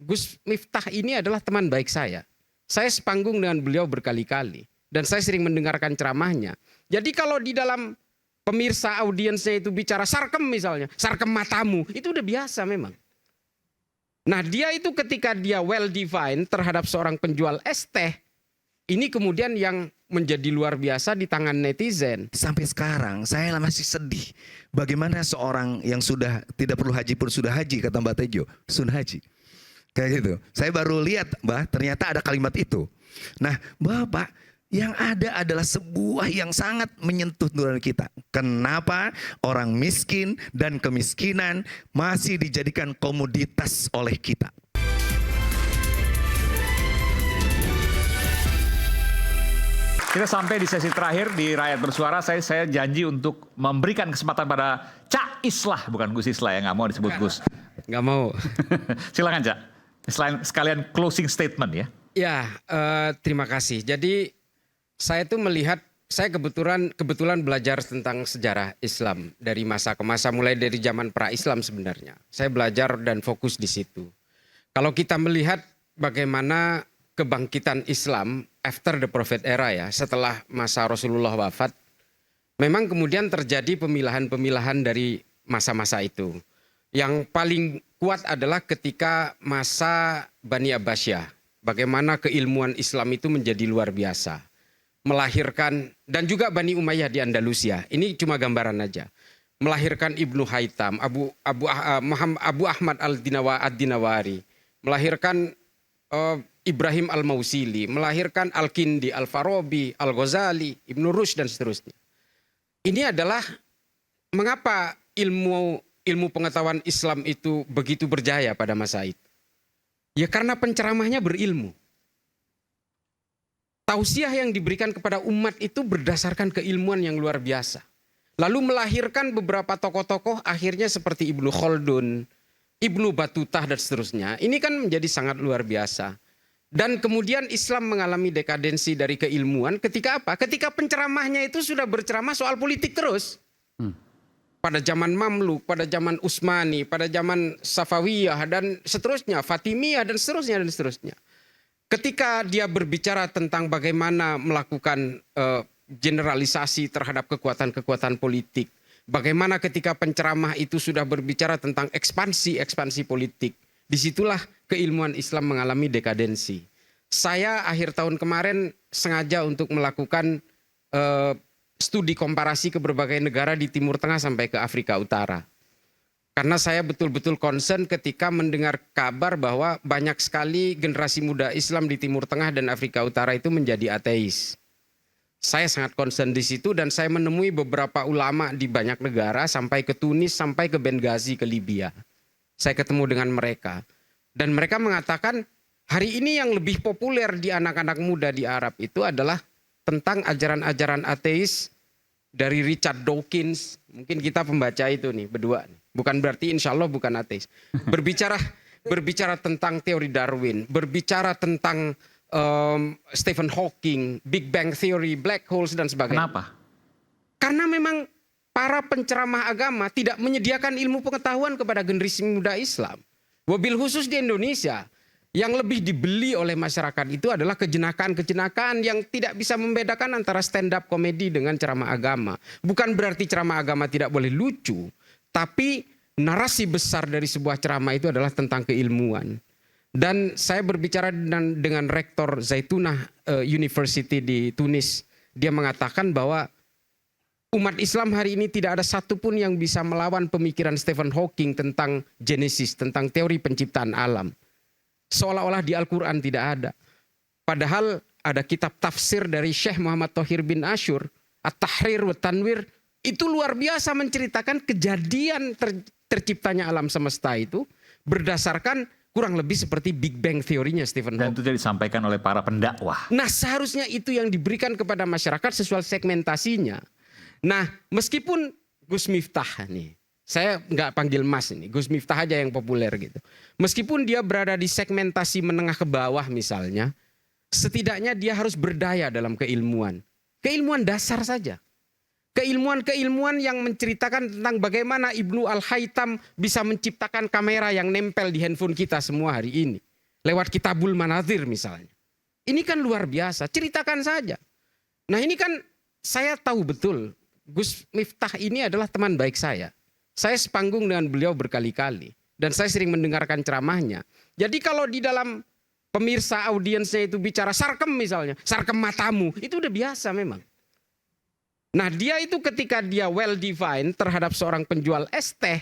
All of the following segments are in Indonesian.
Gus Miftah ini adalah teman baik saya. Saya sepanggung dengan beliau berkali-kali. Dan saya sering mendengarkan ceramahnya. Jadi kalau di dalam pemirsa audiensnya itu bicara sarkem misalnya, sarkem matamu, itu udah biasa memang. Nah dia itu ketika dia well defined terhadap seorang penjual es teh, ini kemudian yang menjadi luar biasa di tangan netizen. Sampai sekarang saya masih sedih. Bagaimana seorang yang sudah tidak perlu haji pun sudah haji, kata Mbak Tejo, sudah haji. Kayak gitu. Saya baru lihat, Mbak, ternyata ada kalimat itu. Nah, Bapak, yang ada adalah sebuah yang sangat menyentuh nurani kita. Kenapa orang miskin dan kemiskinan masih dijadikan komoditas oleh kita? Kita sampai di sesi terakhir di Rakyat Bersuara. Saya janji untuk memberikan kesempatan pada Cak Islah, bukan Gus Islah ya, nggak mau disebut Gus. Nggak mau. Silakan Cak. Sekalian closing statement ya. Ya, terima kasih. Jadi saya tuh melihat, saya kebetulan belajar tentang sejarah Islam dari masa ke masa, mulai dari zaman pra-Islam sebenarnya. Saya belajar dan fokus di situ. Kalau kita melihat bagaimana kebangkitan Islam after the Prophet era ya, setelah masa Rasulullah wafat, memang kemudian terjadi pemilahan-pemilahan dari masa-masa itu. Yang paling kuat adalah ketika masa Bani Abbasiyah. Bagaimana keilmuan Islam itu menjadi luar biasa. Melahirkan, dan juga Bani Umayyah di Andalusia. Ini cuma gambaran aja. Melahirkan Ibnu Haytham, Abu Ahmad Ad-Dinawari. Melahirkan Ibrahim Al-Mausili. Melahirkan Al-Kindi, Al-Farabi, Al-Ghazali, Ibnu Rushd dan seterusnya. Ini adalah mengapa ilmu pengetahuan Islam itu begitu berjaya pada masa itu. Ya karena penceramahnya berilmu. Tausiah yang diberikan kepada umat itu berdasarkan keilmuan yang luar biasa. Lalu melahirkan beberapa tokoh-tokoh akhirnya seperti Ibnu Khaldun, Ibnu Batutah dan seterusnya. Ini kan menjadi sangat luar biasa. Dan kemudian Islam mengalami dekadensi dari keilmuan ketika apa? Ketika penceramahnya itu sudah berceramah soal politik terus. Pada zaman Mamluk, pada zaman Utsmani, pada zaman Safawiyah dan seterusnya, Fatimiyah dan seterusnya dan seterusnya. Ketika dia berbicara tentang bagaimana melakukan generalisasi terhadap kekuatan-kekuatan politik, bagaimana ketika penceramah itu sudah berbicara tentang ekspansi politik, disitulah keilmuan Islam mengalami dekadensi. Saya akhir tahun kemarin sengaja untuk melakukan studi komparasi ke berbagai negara di Timur Tengah sampai ke Afrika Utara. Karena saya betul-betul concern ketika mendengar kabar bahwa banyak sekali generasi muda Islam di Timur Tengah dan Afrika Utara itu menjadi ateis. Saya sangat concern di situ dan saya menemui beberapa ulama di banyak negara sampai ke Tunis, sampai ke Benghazi, ke Libya. Saya ketemu dengan mereka. Dan mereka mengatakan hari ini yang lebih populer di anak-anak muda di Arab itu adalah tentang ajaran-ajaran ateis dari Richard Dawkins. Mungkin kita pembaca itu nih berdua. Bukan berarti insya Allah bukan ateis. Berbicara tentang teori Darwin. Berbicara tentang Stephen Hawking, Big Bang Theory, black holes dan sebagainya. Kenapa? Karena memang para penceramah agama tidak menyediakan ilmu pengetahuan kepada generasi muda Islam. Wabil khusus di Indonesia. Yang lebih dibeli oleh masyarakat itu adalah kejenakaan-kejenakaan yang tidak bisa membedakan antara stand up komedi dengan ceramah agama. Bukan berarti ceramah agama tidak boleh lucu, tapi narasi besar dari sebuah ceramah itu adalah tentang keilmuan. Dan saya berbicara dengan rektor Zaitunah University di Tunis. Dia mengatakan bahwa umat Islam hari ini tidak ada satupun yang bisa melawan pemikiran Stephen Hawking tentang Genesis, tentang teori penciptaan alam. Seolah-olah di Al-Quran tidak ada. Padahal ada kitab tafsir dari Syekh Muhammad Thohir bin Ashur, At-Tahrir wa Tanwir, itu luar biasa menceritakan kejadian terciptanya alam semesta itu berdasarkan kurang lebih seperti Big Bang teorinya Stephen Hawking. Dan itu disampaikan oleh para pendakwah. Nah seharusnya itu yang diberikan kepada masyarakat sesuai segmentasinya. Nah meskipun Gus Miftah nih, saya nggak panggil Mas ini, Gus Miftah aja yang populer gitu. Meskipun dia berada di segmentasi menengah ke bawah misalnya, setidaknya dia harus berdaya dalam keilmuan. Keilmuan dasar saja. Keilmuan-keilmuan yang menceritakan tentang bagaimana Ibnu Al-Haytham bisa menciptakan kamera yang nempel di handphone kita semua hari ini. lewat Kitabul Manazir misalnya. Ini kan luar biasa, ceritakan saja. Nah ini kan saya tahu betul Gus Miftah ini adalah teman baik saya. Saya sepanggung dengan beliau berkali-kali. Dan saya sering mendengarkan ceramahnya. Jadi kalau di dalam pemirsa audiensnya itu bicara sarkem misalnya, sarkem matamu, itu udah biasa memang. Nah dia itu ketika dia well defined terhadap seorang penjual es teh,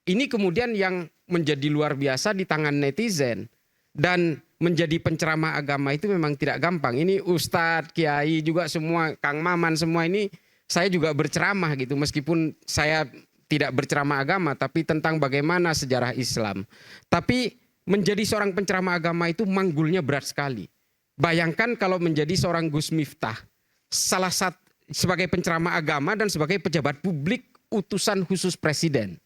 ini kemudian yang menjadi luar biasa di tangan netizen. Dan menjadi penceramah agama itu memang tidak gampang. Ini Ustadz, Kiai juga semua, Kang Maman semua ini saya juga berceramah gitu. Meskipun saya tidak berceramah agama tapi tentang bagaimana sejarah Islam. Tapi menjadi seorang penceramah agama itu manggulnya berat sekali. Bayangkan kalau menjadi seorang Gus Miftah, salah satu sebagai penceramah agama dan sebagai pejabat publik utusan khusus presiden.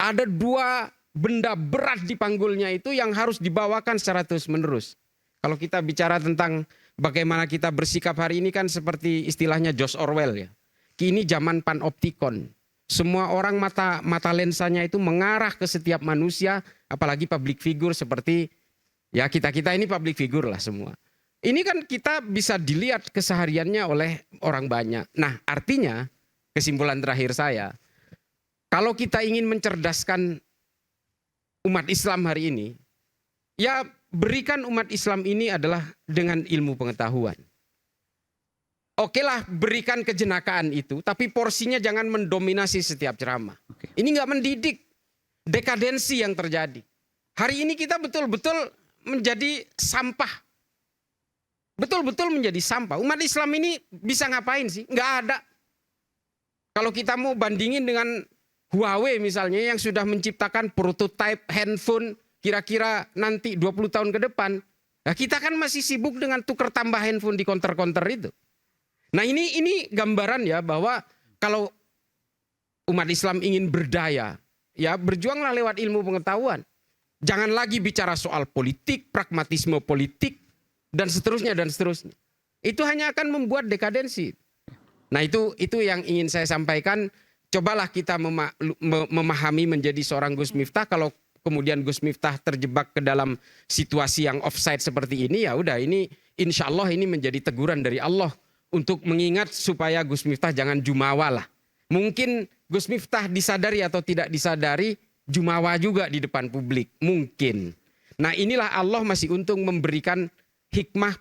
Ada dua benda berat di panggulnya itu yang harus dibawakan secara terus-menerus. Kalau kita bicara tentang bagaimana kita bersikap hari ini kan seperti istilahnya George Orwell ya. Kini zaman panoptikon. Semua orang mata lensanya itu mengarah ke setiap manusia, apalagi public figure seperti ya kita-kita ini public figure lah semua. Ini kan kita bisa dilihat kesehariannya oleh orang banyak. Nah, artinya kesimpulan terakhir saya, kalau kita ingin mencerdaskan umat Islam hari ini, ya berikan umat Islam ini adalah dengan ilmu pengetahuan. Oke lah berikan kejenakaan itu, tapi porsinya jangan mendominasi setiap ceramah. Ini nggak mendidik, dekadensi yang terjadi. Hari ini kita betul-betul menjadi sampah. Betul-betul menjadi sampah. Umat Islam ini bisa ngapain sih? Nggak ada. Kalau kita mau bandingin dengan Huawei misalnya yang sudah menciptakan prototipe handphone kira-kira nanti 20 tahun ke depan. Nah kita kan masih sibuk dengan tuker tambah handphone di counter-counter itu. Nah ini gambaran ya bahwa kalau umat Islam ingin berdaya, ya berjuanglah lewat ilmu pengetahuan. Jangan lagi bicara soal politik, pragmatisme politik, dan seterusnya dan seterusnya. Itu hanya akan membuat dekadensi. Nah itu yang ingin saya sampaikan. Cobalah kita memahami menjadi seorang Gus Miftah. Kalau kemudian Gus Miftah terjebak ke dalam situasi yang offside seperti ini, ya udah ini insya Allah ini menjadi teguran dari Allah untuk mengingat supaya Gus Miftah jangan jumawa lah. Mungkin Gus Miftah disadari atau tidak disadari jumawa juga di depan publik. Mungkin. Nah inilah Allah masih untung memberikan hikmah.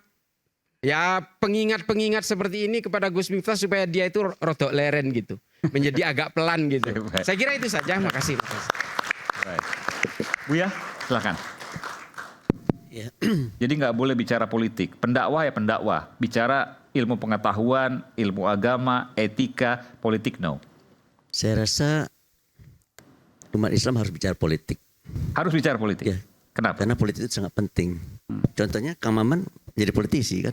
Ya pengingat-pengingat seperti ini kepada Gus Miftah supaya dia itu rodok leren gitu. Menjadi agak pelan gitu. Saya kira itu saja. Makasih. Buya, silakan. Ya. Jadi nggak boleh bicara politik. Pendakwah ya pendakwah. Bicara ilmu pengetahuan, ilmu agama, etika, politik no. Saya rasa umat Islam harus bicara politik. Harus bicara politik. Ya. Kenapa? Karena politik itu sangat penting. Contohnya Kang Maman jadi politisi kan.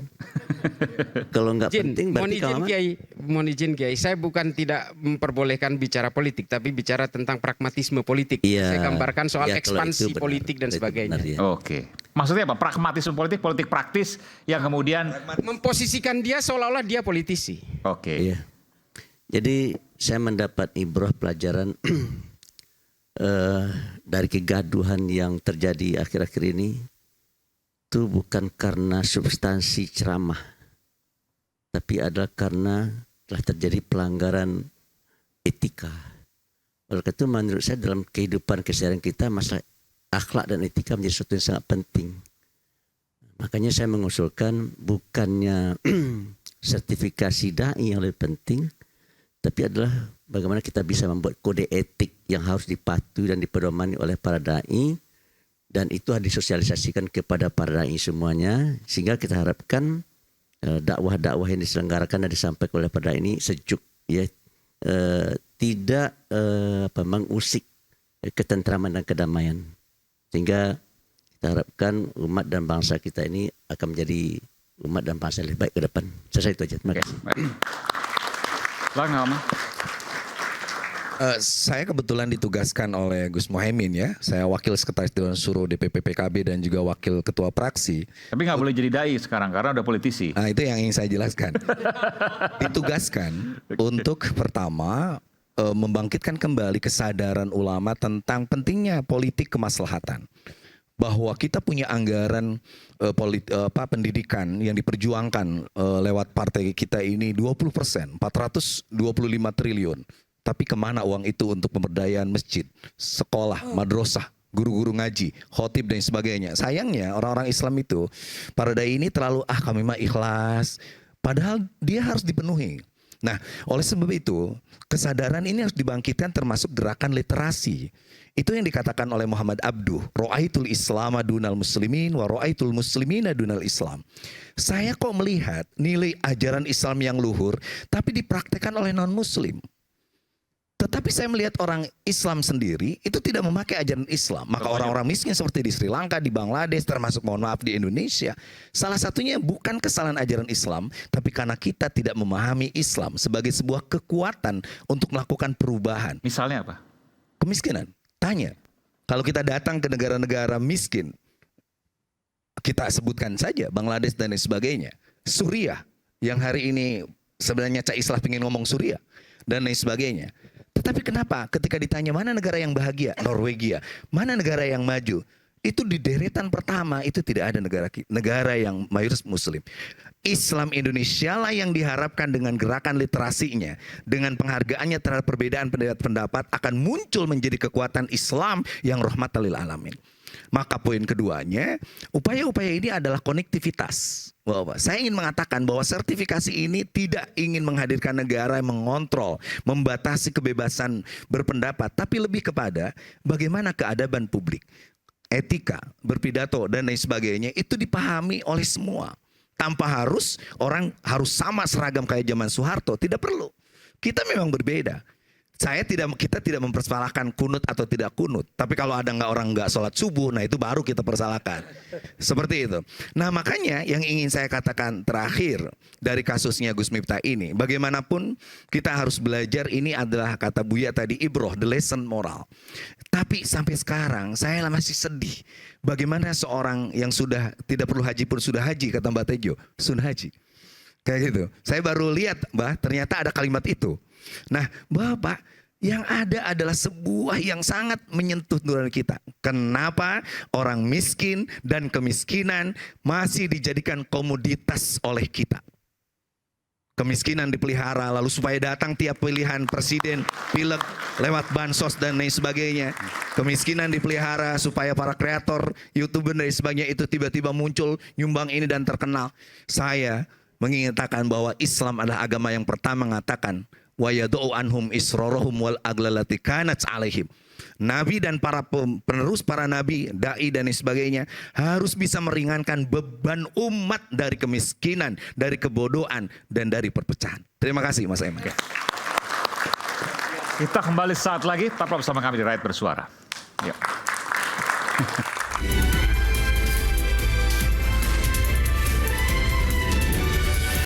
Kalau nggak penting berarti Kang Maman. Mohon izin Kiai, saya bukan tidak memperbolehkan bicara politik, tapi bicara tentang pragmatisme politik. Iya. Saya gambarkan soal Ya, kalau ekspansi itu benar. politik dan Kalau itu sebagainya. benar, ya. Oke. Maksudnya apa? Pragmatisme politik, politik praktis yang kemudian. Memposisikan dia seolah-olah dia politisi. Oke. Iya. Jadi saya mendapat ibrah pelajaran dari kegaduhan yang terjadi akhir-akhir ini. Itu bukan karena substansi ceramah, tapi adalah karena telah terjadi pelanggaran etika. Oleh karena itu menurut saya dalam kehidupan keseharian kita masalah akhlak dan etika menjadi sesuatu yang sangat penting. Makanya saya mengusulkan bukannya sertifikasi dai yang lebih penting, tapi adalah bagaimana kita bisa membuat kode etik yang harus dipatuhi dan dipedomani oleh para dai. Dan itu harus disosialisasikan kepada para dai semuanya, sehingga kita harapkan dakwah-dakwah yang diselenggarakan dan disampaikan oleh para dai ini sejuk, ya, tidak mengusik ketentraman dan kedamaian, sehingga kita harapkan umat dan bangsa kita ini akan menjadi umat dan bangsa yang lebih baik ke depan. Selesai itu aja. Terima kasih. Silakan. Saya kebetulan ditugaskan oleh Gus Mohaimin ya. Saya wakil sekretaris Dewan Suruh DPP PKB dan juga wakil ketua praksi. Tapi nggak boleh jadi dai sekarang karena udah politisi. Nah itu yang ingin saya jelaskan. Ditugaskan untuk pertama membangkitkan kembali kesadaran ulama tentang pentingnya politik kemaslahatan. bahwa kita punya anggaran pendidikan yang diperjuangkan lewat partai kita ini 20%, 425 triliun. Tapi kemana uang itu untuk pemberdayaan masjid, sekolah, madrasah, guru-guru ngaji, khotib dan sebagainya. Sayangnya orang-orang Islam itu pada dai ini terlalu kami mah ikhlas. Padahal dia harus dipenuhi. Nah, oleh sebab itu, kesadaran ini harus dibangkitkan termasuk gerakan literasi. Itu yang dikatakan oleh Muhammad Abduh, Ra'aitul Islama dunal muslimin wa ra'aitul muslimina dunal Islam. Saya kok melihat nilai ajaran Islam yang luhur, tapi dipraktekkan oleh non-muslim. Tetapi saya melihat orang Islam sendiri itu tidak memakai ajaran Islam. Maka orang-orang miskin seperti di Sri Lanka, di Bangladesh, termasuk mohon maaf di Indonesia. Salah satunya bukan kesalahan ajaran Islam, tapi karena kita tidak memahami Islam sebagai sebuah kekuatan untuk melakukan perubahan. Misalnya apa? Kemiskinan. Tanya, kalau kita datang ke negara-negara miskin, kita sebutkan saja Bangladesh dan lain sebagainya. Suriah, yang hari ini sebenarnya Cak Islah ingin ngomong Suriah, dan lain sebagainya. Tetapi kenapa ketika ditanya mana negara yang bahagia? Norwegia. Mana negara yang maju? Itu di deretan pertama itu tidak ada negara yang mayoritas muslim. Islam Indonesia lah yang diharapkan dengan gerakan literasinya, dengan penghargaannya terhadap perbedaan pendapat akan muncul menjadi kekuatan Islam yang rahmatan lil alamin. Maka poin keduanya, upaya-upaya ini adalah konektivitas. Saya ingin mengatakan bahwa sertifikasi ini tidak ingin menghadirkan negara yang mengontrol, membatasi kebebasan berpendapat, tapi lebih kepada bagaimana keadaban publik, etika, berpidato, dan lain sebagainya itu dipahami oleh semua. Tanpa orang harus sama seragam kayak zaman Soeharto, tidak perlu. Kita memang berbeda. Kita tidak mempersalahkan kunut atau tidak kunut. Tapi kalau ada orang nggak sholat subuh, nah itu baru kita persalahkan. Seperti itu. Nah makanya yang ingin saya katakan terakhir dari kasusnya Gus Miftah ini, bagaimanapun kita harus belajar, ini adalah kata Buya tadi, ibroh, the lesson moral. Tapi sampai sekarang saya masih sedih. Bagaimana seorang yang sudah tidak perlu haji pun sudah haji, kata Mbak Tejo, sun haji. Kayak gitu. Saya baru lihat, Mbak, ternyata ada kalimat itu. Nah, Bapak, yang ada adalah sebuah yang sangat menyentuh nurani kita. Kenapa orang miskin dan kemiskinan masih dijadikan komoditas oleh kita? Kemiskinan dipelihara, lalu supaya datang tiap pilihan presiden, pileg, lewat bansos dan lain sebagainya. Kemiskinan dipelihara supaya para kreator, YouTuber dan sebagainya itu tiba-tiba muncul, nyumbang ini dan terkenal. Saya mengatakan bahwa Islam adalah agama yang pertama mengatakan wa yad'u anhum israrahum wal aglalati kanat 'alaihim. Nabi dan para penerus para nabi, dai dan sebagainya harus bisa meringankan beban umat dari kemiskinan, dari kebodohan dan dari perpecahan. Terima kasih Mas Aiman. Kita kembali saat lagi, tetaplah bersama kami di Rakyat Bersuara. Yuk.